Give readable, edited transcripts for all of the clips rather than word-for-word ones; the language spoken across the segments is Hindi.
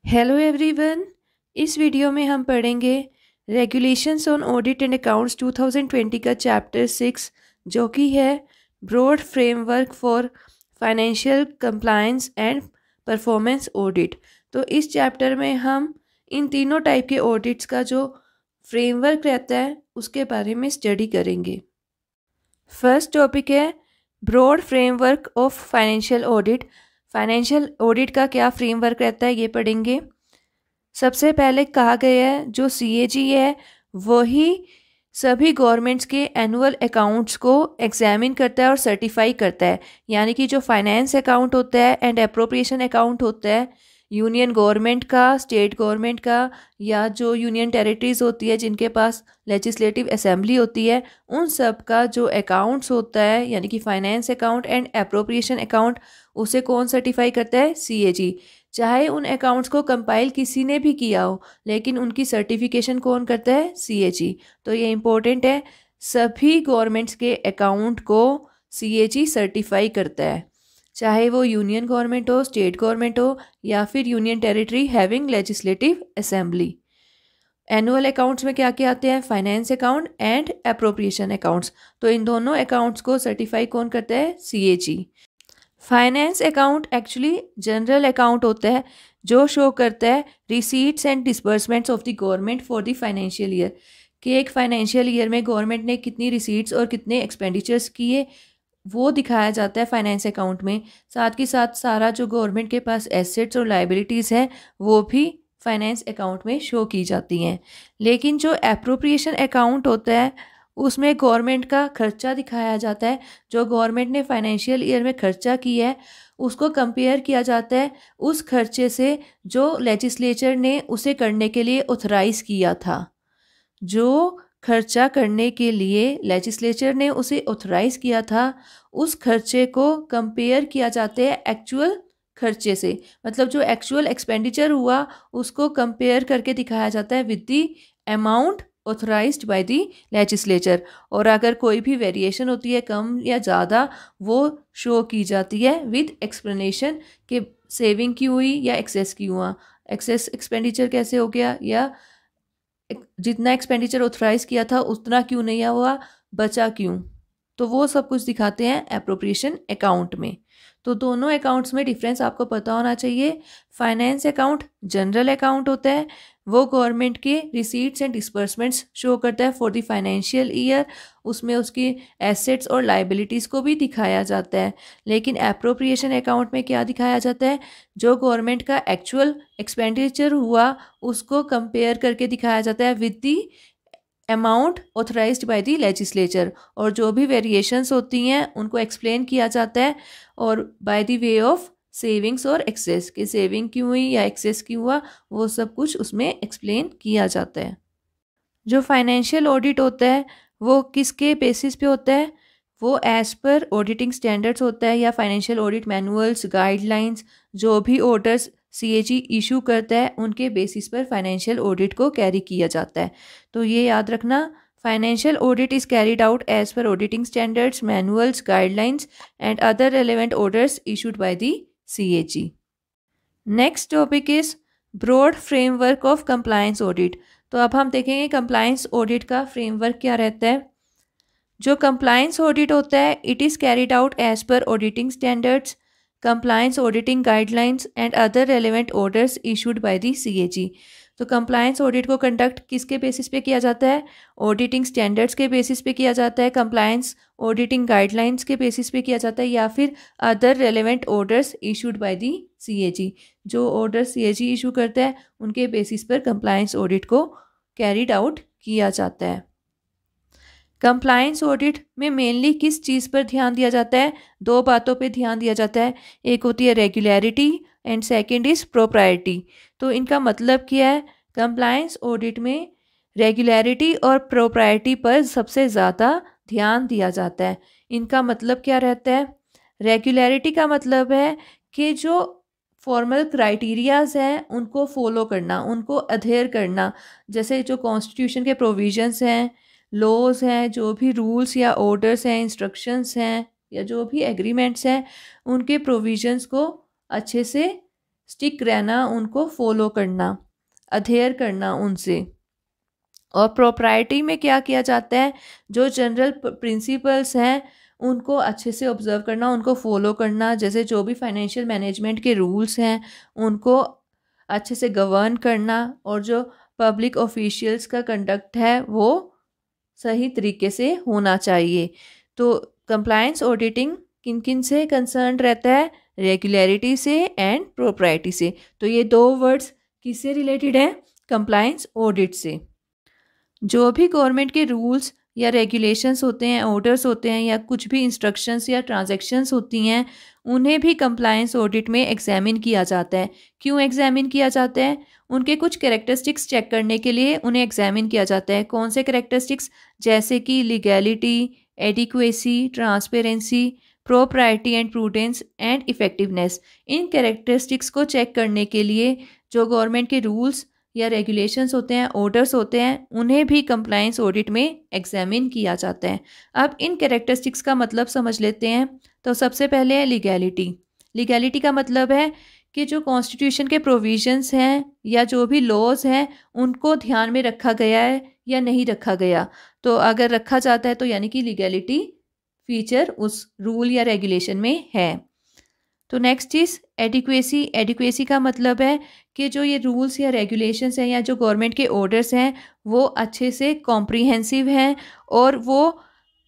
Hello everyone. इस वीडियो में हम पढ़ेंगे regulations on audit and accounts 2020 का चैप्टर 6 जो कि है broad framework for financial compliance and performance audit. तो इस चैप्टर में हम इन तीनों टाइप के ऑडिट्स का जो फ्रेमवर्क रहता है उसके बारे में स्टडी करेंगे। फर्स्ट टॉपिक है broad framework of financial audit. Financial audit का क्या फ्रेमवर्क रहता है ये पढ़ेंगे। सबसे पहले कहा गया है जो सीएजी है वही सभी गवर्नमेंट्स के एनुअल अकाउंट्स को एग्जामिन करता है और सर्टिफाई करता है। यानी कि जो फाइनेंस अकाउंट होता है एंड अप्रोप्रिएशन अकाउंट होता है यूनियन गवर्नमेंट का, स्टेट गवर्नमेंट का, या जो यूनियन टेरिटरीज होती है जिनके पास लेजिस्लेटिव असेंबली होती है, उन सब का जो अकाउंट्स होता है यानी कि finance account and appropriation account उसे कौन सर्टिफाई करता है? सीएजी। चाहे उन अकाउंट्स को कंपाइल किसी ने भी किया हो लेकिन उनकी सर्टिफिकेशन कौन करता है? सीएजी। तो ये इम्पोर्टेंट है, सभी गवर्नमेंट्स के अकाउंट को सीएजी सर्टिफाई करता है, चाहे वो यूनियन गवर्नमेंट हो, स्टेट गवर्नमेंट हो, या फिर union territory having legislative assembly. Annual accounts में क्या क्या आते हैं? Finance account and appropriation accounts. तो इन दोनों अकाउंट्स को सर्टिफाई कौन करता है? CAG. Finance account actually general account होता है जो शो करता है receipts and disbursements of the government for the financial year, कि एक फाइनेंशियल ईयर में गवर्नमेंट ने कितनी रिसीट्स और कितने एक्सपेंडिचर्स किए वो दिखाया जाता है फाइनेंस अकाउंट में। साथ के साथ सारा जो गवर्नमेंट के पास एसेट्स और लाइबिलिटीज़ हैं वो भी फाइनेंस अकाउंट में शो की जाती हैं। लेकिन जो एप्रोप्रिएशन अकाउंट होता है उसमें गवर्नमेंट का खर्चा दिखाया जाता है, जो गवर्नमेंट ने फाइनेंशियल ईयर में खर्चा किया है उसको कंपेयर किया जाता है उस खर्चे से जो लेजिस्लेचर ने उसे करने के लिए ऑथराइज़ किया था। जो खर्चा करने के लिए लेजिस्लेचर ने उसे ऑथराइज़ किया था उस खर्चे को कंपेयर किया जाता है एक्चुअल खर्चे से, मतलब जो एक्चुअल एक्सपेंडिचर हुआ उसको कंपेयर करके दिखाया जाता है with the amount authorised by the legislature. और अगर कोई भी वेरिएशन होती है कम या ज़्यादा वो शो की जाती है विद एक्सप्लेनेशन कि सेविंग क्यों हुई या एक्सेस क्यों हुआ, एक्सेस एक्सपेंडिचर कैसे हो गया, या जितना एक्सपेंडिचर ऑथराइज किया था उतना क्यों नहीं हुआ, बचा क्यों। तो वो सब कुछ दिखाते हैं एप्रोप्रिएशन अकाउंट में। तो दोनों अकाउंट्स में डिफरेंस आपको पता होना चाहिए। फाइनेंस अकाउंट जनरल अकाउंट होता है, वो गवर्नमेंट के रिसीट्स एंड डिसबर्समेंट्स शो करता है फॉर द फाइनेंशियल ईयर, उसमें उसकी एसेट्स और लाइबिलिटीज़ को भी दिखाया जाता है। लेकिन एप्रोप्रिएशन अकाउंट में क्या दिखाया जाता है? जो गवर्नमेंट का एक्चुअल एक्सपेंडिचर हुआ उसको कंपेयर करके दिखाया जाता है with the amount authorised by the legislature, और जो भी वेरिएशंस होती हैं उनको एक्सप्लेन किया जाता है और by the way of savings और एक्सेस, कि सेविंग क्यों हुई या एक्सेस क्यों हुआ वो सब कुछ उसमें एक्सप्लेन किया जाता है। जो फाइनेंशियल ऑडिट होता है वो किसके बेसिस पे होता है? वो एज पर ऑडिटिंग स्टैंडर्ड्स होता है या फाइनेंशियल ऑडिट मैनुअल्स, गाइडलाइंस, जो भी ऑर्डर्स सीएजी इशू करता है उनके बेसिस पर फाइनेंशियल ऑडिट को कैरी किया जाता है। तो ये याद रखना, financial audit is carried out as per auditing standards, manuals, guidelines and other relevant orders issued by the CAG. Next topic is broad framework of compliance audit. तो अब हम देखेंगे कंप्लायंस ऑडिट का फ्रेमवर्क क्या रहता है। जो कंप्लायंस ऑडिट होता है it is carried out as per auditing standards, compliance auditing guidelines and other relevant orders issued by the CAG. तो कंप्लायंस ऑडिट को कंडक्ट किसके बेसिस पे किया जाता है? ऑडिटिंग स्टैंडर्ड्स के बेसिस पे किया जाता है, कंप्लायंस ऑडिटिंग गाइडलाइंस के बेसिस पे किया जाता है, या फिर other relevant orders issued by the CAG. जो ऑर्डर सीएजी इशू करता है उनके बेसिस पर कंप्लायंस ऑडिट को कैरिड आउट किया जाता है। कंप्लायंस ऑडिट में मेनली किस चीज़ पर ध्यान दिया जाता है? दो बातों पे ध्यान दिया जाता है, एक होती है regularity and second is propriety. तो इनका मतलब क्या है? कंप्लायंस ऑडिट में रेगुलरिटी और प्रोप्राइटी पर सबसे ज़्यादा ध्यान दिया जाता है। इनका मतलब क्या रहता है? रेगुलरिटी का मतलब है कि जो फॉर्मल क्राइटेरियाज हैं उनको फॉलो करना, उनको अधेयर करना, जैसे जो कॉन्स्टिट्यूशन के प्रोविजंस हैं, लॉज हैं, जो भी रूल्स या ऑर्डर्स हैं, इंस्ट्रक्शंस हैं, या जो भी एग्रीमेंट्स हैं उनके प्रोविजंस को अच्छे से स्टिक रहना, उनको फॉलो करना, अधेयर करना उनसे। और प्रोप्राइटी में क्या किया जाता है, जो जनरल प्रिंसिपल्स हैं उनको अच्छे से ऑब्जर्व करना, उनको फॉलो करना। जैसे जो भी फाइनेंशियल मैनेजमेंट के रूल्स हैं उनको अच्छे से गवर्न करना, और जो पब्लिक ऑफिशियल्स का कंडक्ट है वो सही तरीके से होना चाहिए। तो कंप्लायंस ऑडिटिंग किन किन से कंसर्न रहता है, रेगुलरिटी से एंड प्रोप्राइटी से। तो ये दो वर्ड्स किससे रिलेटेड है, कंप्लायंस ऑडिट से। जो भी गवर्नमेंट के रूल्स या रेगुलेशंस होते हैं, ऑर्डर्स होते हैं, या कुछ भी इंस्ट्रक्शंस या ट्रांजैक्शंस होती हैं, उन्हें भी कंप्लायंस ऑडिट में एग्जामिन किया जाता है। क्यों एग्जामिन किया जाता है, उनके कुछ कैरेक्टरिस्टिक्स चेक करने के लिए उन्हें एग्जामिन किया जाता है। कौन से कैरेक्टरिस्टिक्स, जैसे कि legality, adequacy, transparency, propriety and prudence and effectiveness. In characteristics को चेक करने के लिए जो गवर्नमेंट के रूल्स या रेगुलेशंस होते हैं, ऑर्डर्स होते हैं, उन्हें भी कंप्लायंस ऑडिट में एग्जामिन किया जाता है। अब इन कैरेक्टरिस्टिक्स का मतलब समझ लेते हैं। तो सबसे पहले है लीगैलिटी। लीगैलिटी का मतलब है कि जो कॉन्स्टिट्यूशन के प्रोविजंस हैं या जो भी लॉज हैं उनको ध्यान में रखा गया है या नहीं रखा गया। तो अगर रखा जाता है तो यानी कि लीगैलिटी फीचर उस रूल या रेगुलेशन में है। तो नेक्स्ट चीज़ एडिक्वेसी। एडिक्वेसी का मतलब है कि जो ये रूल्स या रेगुलेशंस हैं या जो गवर्नमेंट के ऑर्डर्स हैं वो अच्छे से कॉम्प्रिहेंसिव हैं और वो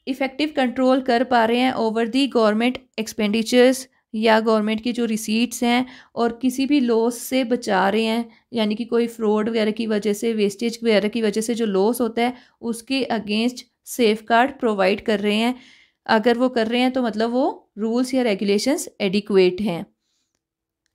इफ़ेक्टिव कंट्रोल कर पा रहे हैं ओवर दी गवर्नमेंट एक्सपेंडिचर्स या गवर्नमेंट की जो रिसीट्स हैं, और किसी भी लॉस से बचा रहे हैं, यानी कि कोई फ्रॉड वगैरह की वजह से, वेस्टेज वगैरह की वजह से जो लॉस होता है उसके अगेंस्ट सेफगार्ड प्रोवाइड कर रहे हैं। अगर वो कर रहे हैं तो मतलब वो रूल्स या रेगुलेशंस एडिक्वेट हैं।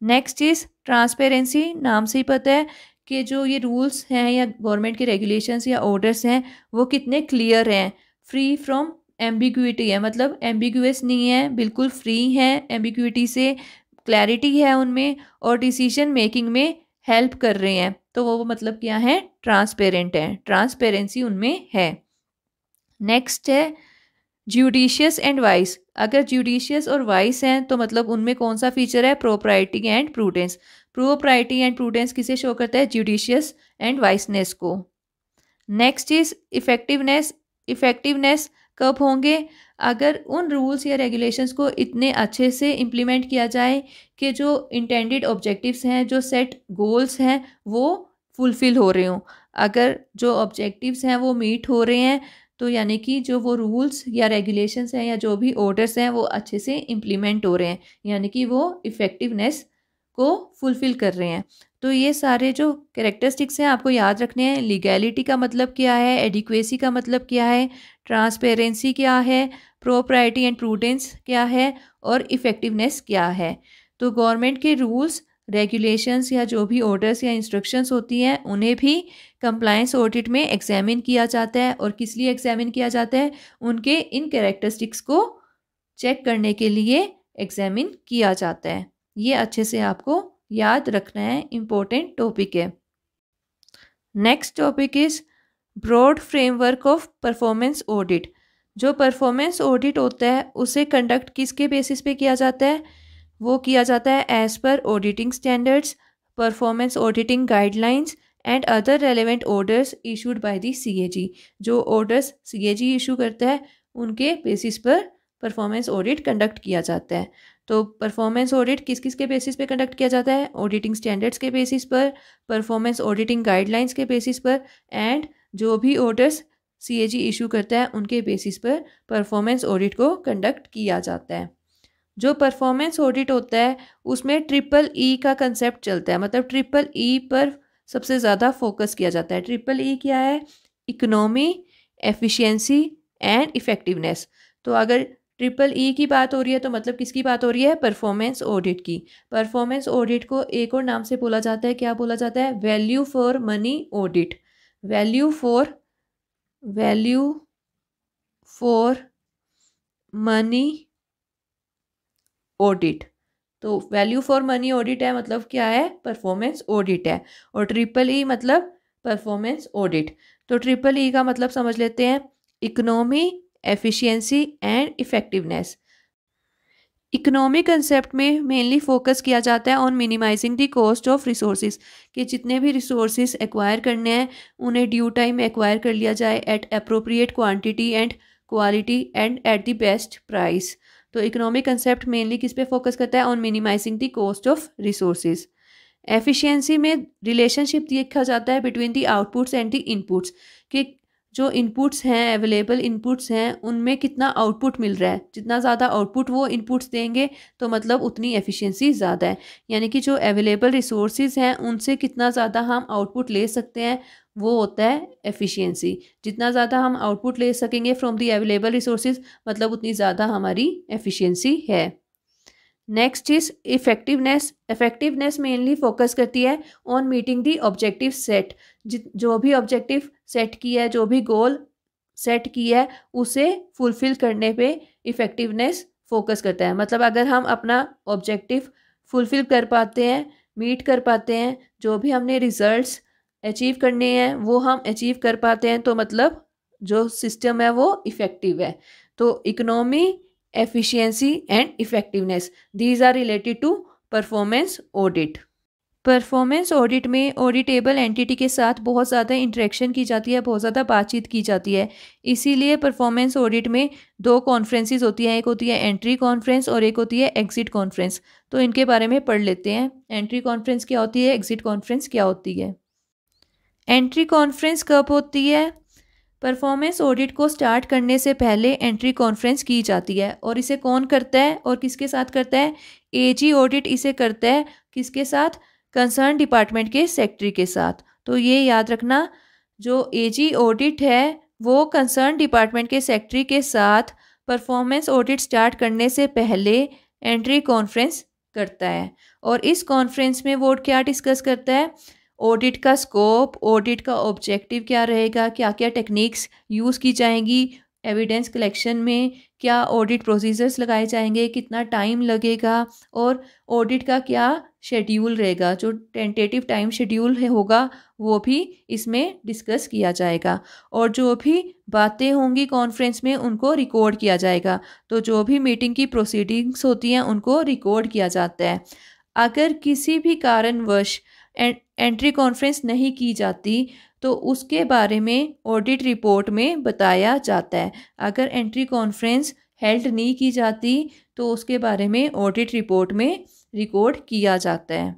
नेक्स्ट चीज़ ट्रांसपेरेंसी। नाम से ही पता है कि जो ये रूल्स हैं या गवर्नमेंट के रेगुलेशंस या ऑर्डर्स हैं वो कितने क्लियर हैं, फ्री फ्रॉम एम्बिग्विटी है, मतलब एम्बिगुअस नहीं है, बिल्कुल फ्री हैं एम्बिग्विटी से, क्लैरिटी है उनमें, और डिसीजन मेकिंग में हेल्प कर रहे हैं। तो वो मतलब क्या है, ट्रांसपेरेंट है, ट्रांसपेरेंसी उनमें है। नेक्स्ट है ज्यूडिशियस एंड वाइस। अगर ज्यूडिशियस और वाइस हैं तो मतलब उनमें कौन सा फीचर है, propriety and prudence. Propriety and prudence किसे शो करता है, ज्यूडिशियस एंड वाइसनेस को। Next is effectiveness. इफेक्टिवनेस कब होंगे, अगर उन रूल्स या रेगुलेशंस को इतने अच्छे से इम्प्लीमेंट किया जाए कि जो इंटेंडेड ऑब्जेक्टिव्स हैं, जो सेट गोल्स हैं वो फुलफिल हो रहे हों। अगर जो ऑब्जेक्टिव्स हैं वो मीट हो रहे हैं तो यानी कि जो वो रूल्स या रेगुलेशंस हैं या जो भी ऑर्डर्स हैं वो अच्छे से इम्प्लीमेंट हो रहे हैं, यानी कि वो इफ़ेक्टिवनेस को फुलफ़िल कर रहे हैं। तो ये सारे जो कैरेक्टरिस्टिक्स हैं आपको याद रखने हैं। लीगैलिटी का मतलब क्या है, एडिक्वेसी का मतलब क्या है, ट्रांसपेरेंसी क्या है, प्रोप्राइटी एंड प्रूडेंस क्या है, और इफ़ेक्टिवनेस क्या है। तो गवर्नमेंट के रूल्स, रेगुलेशंस या जो भी ऑर्डर्स या इंस्ट्रक्शंस होती हैं उन्हें भी कंप्लायंस ऑडिट में एग्जामिन किया जाता है। और किस लिए एग्जामिन किया जाता है, उनके इन कैरेक्टरिस्टिक्स को चेक करने के लिए एग्जामिन किया जाता है। ये अच्छे से आपको याद रखना है, इम्पोर्टेंट टॉपिक है। Next topic is broad framework of performance audit. जो परफॉर्मेंस ऑडिट होता है उसे कंडक्ट किसके बेसिस पे किया जाता है, वो किया जाता है as per auditing standards, performance auditing guidelines and other relevant orders issued by the CAG. जो ऑर्डर्स सीएजी इशू करता है उनके बेसिस पर परफॉर्मेंस ऑडिट कंडक्ट किया जाता है। तो परफॉर्मेंस ऑडिट किस किस के बेसिस पे कंडक्ट किया जाता है, ऑडिटिंग स्टैंडर्ड्स के बेसिस पर, परफॉर्मेंस ऑडिटिंग गाइडलाइंस के बेसिस पर, एंड जो भी ऑर्डर्स सीएजी इशू करता है उनके बेसिस पर परफॉर्मेंस ऑडिट को कंडक्ट किया जाता है। जो परफॉर्मेंस ऑडिट होता है उसमें ट्रिपल ई का कंसेप्ट चलता है, मतलब ट्रिपल ई पर सबसे ज़्यादा फोकस किया जाता है। ट्रिपल ई क्या है, इकोनॉमी, एफिशिएंसी एंड इफेक्टिवनेस। तो अगर ट्रिपल ई की बात हो रही है तो मतलब किसकी बात हो रही है, परफॉर्मेंस ऑडिट की। परफॉर्मेंस ऑडिट को एक और नाम से बोला जाता है, क्या बोला जाता है, value for money audit. Value for money audit. तो वैल्यू फॉर मनी ऑडिट है मतलब क्या है, परफॉर्मेंस ऑडिट है। और ट्रिपल ई मतलब परफॉर्मेंस ऑडिट। तो ट्रिपल ई का मतलब समझ लेते हैं, economy, efficiency and effectiveness. Economic concept में मेनली फोकस किया जाता है on minimising the cost of resources, कि जितने भी रिसोर्सेज एक्वायर करने हैं उन्हें ड्यू टाइम एक्वायर कर लिया जाए at appropriate quantity and quality and at the best price. तो इकोनॉमिक कंसेप्ट मेनली किस पे फोकस करता है? On minimising the cost of resources. Efficiency में रिलेशनशिप देखा जाता है between the outputs and the inputs, कि जो इनपुट्स हैं, अवेलेबल इनपुट्स हैं, उनमें कितना आउटपुट मिल रहा है। जितना ज़्यादा आउटपुट वो इनपुट्स देंगे तो मतलब उतनी एफिशिएंसी ज़्यादा है, यानी कि जो अवेलेबल रिसोर्सेज हैं उनसे कितना ज़्यादा हम आउटपुट ले सकते हैं वो होता है एफिशिएंसी। जितना ज़्यादा हम आउटपुट ले सकेंगे फ्रॉम द अवेलेबल रिसोर्सेज मतलब उतनी ज़्यादा हमारी एफिशिएंसी है। Next is effectiveness. Effectiveness mainly focus करती है on meeting the objective set. जो भी ऑब्जेक्टिव सेट किया है, जो भी गोल सेट किया है, उसे फुलफिल करने पे इफेक्टिवनेस फोकस करता है। मतलब अगर हम अपना ऑब्जेक्टिव फुलफिल कर पाते हैं, मीट कर पाते हैं, जो भी हमने रिजल्ट्स अचीव करने हैं वो हम अचीव कर पाते हैं, तो मतलब जो सिस्टम है वो इफ़ेक्टिव है। तो economy, efficiency and effectiveness, these are related to performance audit। Performance audit में ऑडिटेबल एंटिटी के साथ बहुत ज़्यादा इंटरेक्शन की जाती है, बहुत ज़्यादा बातचीत की जाती है। इसीलिए परफॉर्मेंस ऑडिट में दो कॉन्फ्रेंसेस होती हैं, एक होती है एंट्री कॉन्फ्रेंस और एक होती है एग्जिट कॉन्फ्रेंस। तो इनके बारे में पढ़ लेते हैं। एंट्री कॉन्फ्रेंस क्या होती है, एग्जिट कॉन्फ्रेंस क्या होती है। एंट्री कॉन्फ्रेंस कब होती है? परफॉर्मेंस ऑडिट को स्टार्ट करने से पहले एंट्री कॉन्फ्रेंस की जाती है। और इसे कौन करता है और किसके साथ करता है? एजी ऑडिट इसे करता है किसके साथ? कंसर्न डिपार्टमेंट के सेक्रेटरी के साथ। तो ये याद रखना, जो एजी ऑडिट है वो कंसर्न डिपार्टमेंट के सेक्रेटरी के साथ परफॉर्मेंस ऑडिट स्टार्ट करने से पहले एंट्री कॉन्फ्रेंस करता है। और इस कॉन्फ्रेंस में वो क्या डिस्कस करता है? ऑडिट का स्कोप, ऑडिट का ऑब्जेक्टिव क्या रहेगा, क्या क्या टेक्निक्स यूज़ की जाएंगी एविडेंस कलेक्शन में, क्या ऑडिट प्रोसीजर्स लगाए जाएंगे, कितना टाइम लगेगा और ऑडिट का क्या शेड्यूल रहेगा। जो टेंटेटिव टाइम शेड्यूल होगा वो भी इसमें डिस्कस किया जाएगा। और जो भी बातें होंगी कॉन्फ्रेंस में उनको रिकॉर्ड किया जाएगा। तो जो भी मीटिंग की प्रोसीडिंग्स होती हैं उनको रिकॉर्ड किया जाता है। अगर किसी भी कारणवश एंट्री कॉन्फ्रेंस नहीं की जाती तो उसके बारे में ऑडिट रिपोर्ट में बताया जाता है। अगर एंट्री कॉन्फ्रेंस हेल्ड नहीं की जाती तो उसके बारे में ऑडिट रिपोर्ट में रिकॉर्ड किया जाता है।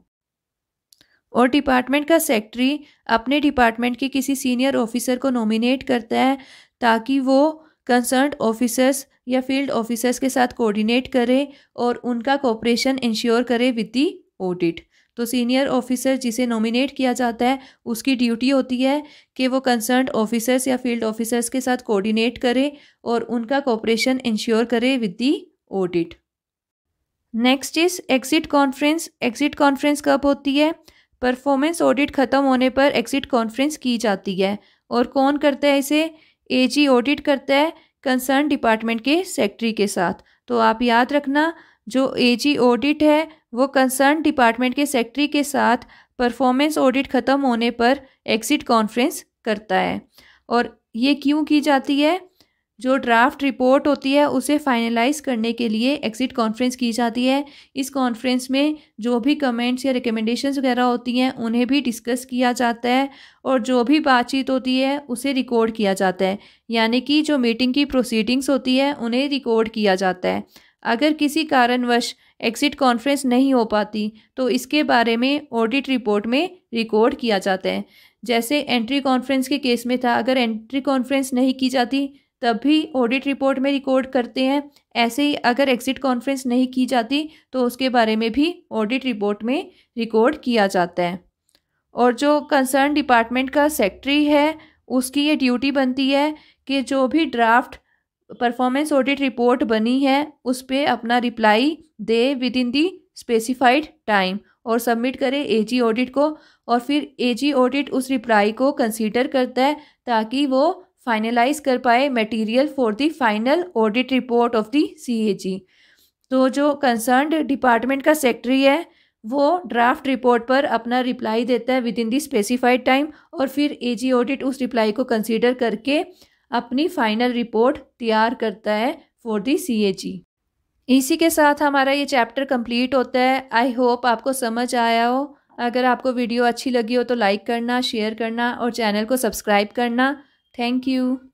और डिपार्टमेंट का सेक्रेटरी अपने डिपार्टमेंट के किसी सीनियर ऑफिसर को नॉमिनेट करता है ताकि वो कंसर्न्ड ऑफिसर्स या फील्ड ऑफिसर्स के साथ कोऑर्डिनेट करे और उनका कोऑपरेशन इंश्योर करे विद दी ऑडिट। तो सीनियर ऑफिसर जिसे नॉमिनेट किया जाता है उसकी ड्यूटी होती है कि वो कंसर्न्ड ऑफिसर्स या फील्ड ऑफिसर्स के साथ कोऑर्डिनेट करे और उनका कोऑपरेशन इंश्योर करे with the audit. Next is exit conference. Exit conference कब होती है? परफॉर्मेंस ऑडिट ख़त्म होने पर एग्जिट कॉन्फ्रेंस की जाती है। और कौन करता है इसे? एजी ऑडिट करता है कंसर्न डिपार्टमेंट के सेक्रेटरी के साथ। तो आप याद रखना, जो एजी ऑडिट है वो कंसर्न डिपार्टमेंट के सेक्रेटरी के साथ परफॉर्मेंस ऑडिट ख़त्म होने पर एग्जिट कॉन्फ्रेंस करता है। और ये क्यों की जाती है? जो ड्राफ्ट रिपोर्ट होती है उसे फाइनलाइज करने के लिए एग्जिट कॉन्फ्रेंस की जाती है। इस कॉन्फ्रेंस में जो भी कमेंट्स या रिकमेंडेशंस वगैरह होती हैं उन्हें भी डिस्कस किया जाता है और जो भी बातचीत होती है उसे रिकॉर्ड किया जाता है। यानी कि जो मीटिंग की प्रोसीडिंग्स होती है उन्हें रिकॉर्ड किया जाता है। अगर किसी कारणवश एग्जिट कॉन्फ्रेंस नहीं हो पाती तो इसके बारे में ऑडिट रिपोर्ट में रिकॉर्ड किया जाता है। जैसे एंट्री कॉन्फ्रेंस के केस में था, अगर एंट्री कॉन्फ्रेंस नहीं की जाती तब भी ऑडिट रिपोर्ट में रिकॉर्ड करते हैं। ऐसे ही अगर एग्जिट कॉन्फ्रेंस नहीं की जाती तो उसके बारे में भी ऑडिट रिपोर्ट में रिकॉर्ड किया जाता है। और जो कंसर्न डिपार्टमेंट का सेक्रेटरी है उसकी ये ड्यूटी बनती है कि जो भी ड्राफ्ट परफॉर्मेंस ऑडिट रिपोर्ट बनी है उस पर अपना reply they with in the specified time और सबमिट करे एजी ऑडिट को। और फिर एजी ऑडिट उस रिप्लाई को कंसीडर करता है ताकि वो फाइनलाइज कर पाए material for the final audit report of the CAG. तो जो कंसर्न्ड डिपार्टमेंट का सेक्रेटरी है वो ड्राफ्ट रिपोर्ट पर अपना रिप्लाई देता है with in the specified time और फिर एजी ऑडिट उस रिप्लाई को कंसीडर करके अपनी फाइनल रिपोर्ट तैयार करता है फॉर द सीएजी। इसी के साथ हमारा ये चैप्टर कंप्लीट होता है। आई होप आपको समझ आया हो। अगर आपको वीडियो अच्छी लगी हो तो लाइक करना, शेयर करना और चैनल को सब्सक्राइब करना। Thank you.